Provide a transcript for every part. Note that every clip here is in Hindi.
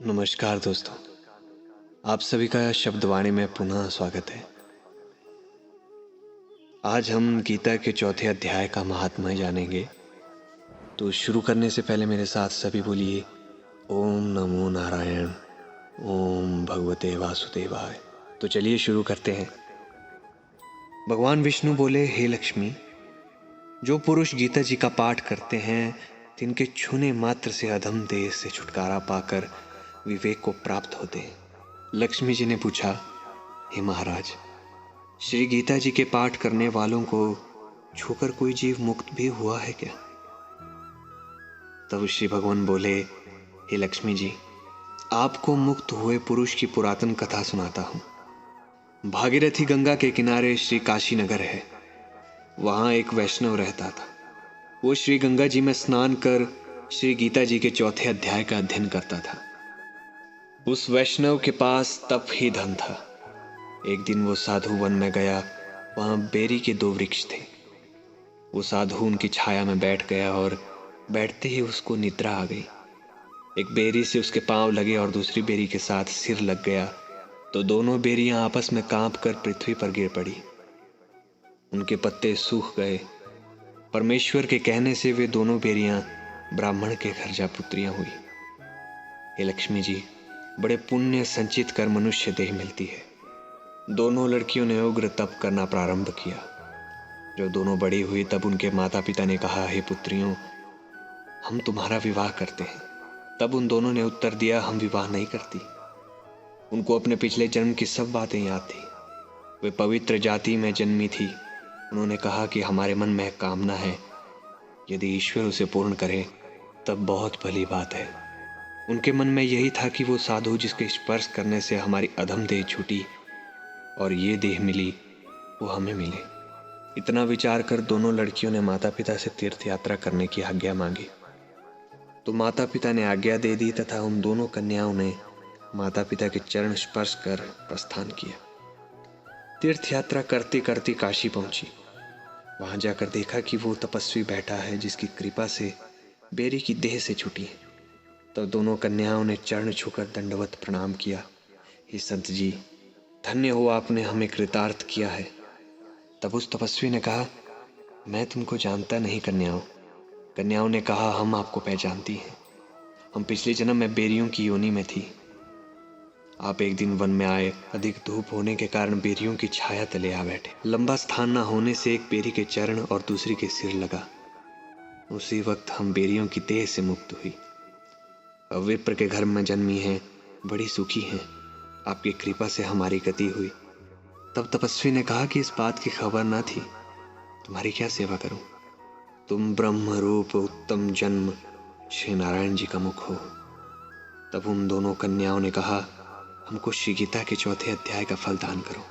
नमस्कार दोस्तों, आप सभी का शब्दवाणी में पुनः स्वागत है। आज हम गीता के चौथे अध्याय का महात्म्य जानेंगे। तो शुरू करने से पहले मेरे साथ सभी बोलिए ओम नमो नारायण, ओम भगवते वासुदेवाय। तो चलिए शुरू करते हैं। भगवान विष्णु बोले, हे लक्ष्मी, जो पुरुष गीता जी का पाठ करते हैं तिनके छूने मात्र से अधम देह से छुटकारा पाकर विवेक को प्राप्त होते हैं। लक्ष्मी जी ने पूछा, हे महाराज, श्री गीता जी के पाठ करने वालों को छूकर कोई जीव मुक्त भी हुआ है क्या? तब श्री भगवान बोले, हे लक्ष्मी जी, आपको मुक्त हुए पुरुष की पुरातन कथा सुनाता हूं। भागीरथी गंगा के किनारे श्री काशी नगर है। वहां एक वैष्णव रहता था। वो श्री गंगा जी में स्नान कर श्री गीता जी के चौथे अध्याय का अध्ययन करता था। उस वैष्णव के पास तप ही धन था। एक दिन वो साधु वन में गया। वहां बेरी के 2 वृक्ष थे। वो साधु उनकी छाया में बैठ गया और बैठते ही उसको निद्रा आ गई। एक बेरी से उसके पांव लगे और दूसरी बेरी के साथ सिर लग गया तो दोनों बेरियां आपस में कांप कर पृथ्वी पर गिर पड़ी। उनके पत्ते सूख गए। परमेश्वर के कहने से वे दोनों बेरियां ब्राह्मण के घर जा पुत्रियां हुई। हे लक्ष्मी जी, बड़े पुण्य संचित कर मनुष्य देह मिलती है। दोनों लड़कियों ने उग्र तप करना प्रारंभ किया। जब दोनों बड़ी हुई तब उनके माता पिता ने कहा, हे पुत्रियों, हम तुम्हारा विवाह करते हैं। तब उन दोनों ने उत्तर दिया, हम विवाह नहीं करती। उनको अपने पिछले जन्म की सब बातें याद थी। वे पवित्र जाति में जन्मी थी। उन्होंने कहा कि हमारे मन में एक कामना है, यदि ईश्वर उसे पूर्ण करे तब बहुत भली बात है। उनके मन में यही था कि वो साधु जिसके स्पर्श करने से हमारी अधम देह छूटी और ये देह मिली, वो हमें मिले। इतना विचार कर दोनों लड़कियों ने माता पिता से तीर्थ यात्रा करने की आज्ञा मांगी। तो माता पिता ने आज्ञा दे दी तथा उन दोनों कन्याओं ने माता पिता के चरण स्पर्श कर प्रस्थान किया। तीर्थ यात्रा करते करते काशी पहुंची। वहां जाकर देखा कि वो तपस्वी बैठा है जिसकी कृपा से बेरी की देह से छूटी है। तो दोनों कन्याओं ने चरण छूकर दंडवत प्रणाम किया। हे संत जी, धन्य हो, आपने हमें कृतार्थ किया है। तब उस तपस्वी ने कहा, मैं तुमको जानता नहीं कन्याओं। कन्याओं ने कहा, हम आपको पहचानती हैं। हम पिछले जन्म में बेरियों की योनि में थी। आप एक दिन वन में आए। अधिक धूप होने के कारण बेरियों की छाया तले आ बैठे। लंबा स्थान न होने से एक बेरी के चरण और दूसरी के सिर लगा। उसी वक्त हम बेरियों की देह से मुक्त हुई। अब विप्र के घर में जन्मी हैं, बड़ी सुखी हैं। आपकी कृपा से हमारी गति हुई। तब तपस्वी ने कहा कि इस बात की खबर न थी, तुम्हारी क्या सेवा करूं? तुम ब्रह्म रूप उत्तम जन्म श्री नारायण जी का मुख हो। तब उन दोनों कन्याओं ने कहा, हमको श्री गीता के चौथे अध्याय का फल दान करो,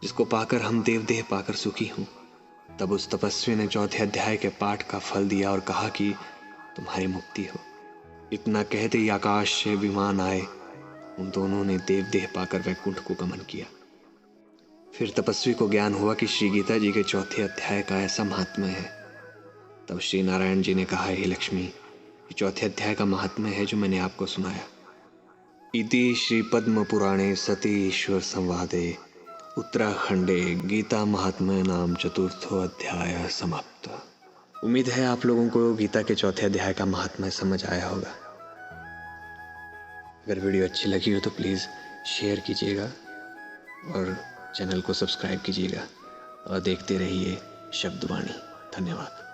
जिसको पाकर हम देवदेह पाकर सुखी हूं। तब उस तपस्वी ने चौथे अध्याय के पाठ का फल दिया और कहा कि तुम्हारी मुक्ति हो। इतना कहते ही आकाश से विमान आए। उन दोनों ने देवदेह पाकर वैकुंठ को गमन किया। फिर तपस्वी को ज्ञान हुआ कि श्री गीता जी के चौथे अध्याय का ऐसा महात्म्य है। तब श्री नारायण जी ने कहा, हे लक्ष्मी, ये चौथे अध्याय का महात्म्य है जो मैंने आपको सुनाया। इति श्री पद्म पुराणे सती ईश्वर संवादे उत्तराखंडे गीता महात्म्य नाम चतुर्थो अध्याय समाप्त। उम्मीद है आप लोगों को गीता के चौथे अध्याय का महात्म्य समझ आया होगा। अगर वीडियो अच्छी लगी हो तो प्लीज़ शेयर कीजिएगा और चैनल को सब्सक्राइब कीजिएगा और देखते रहिए शब्दवाणी। धन्यवाद।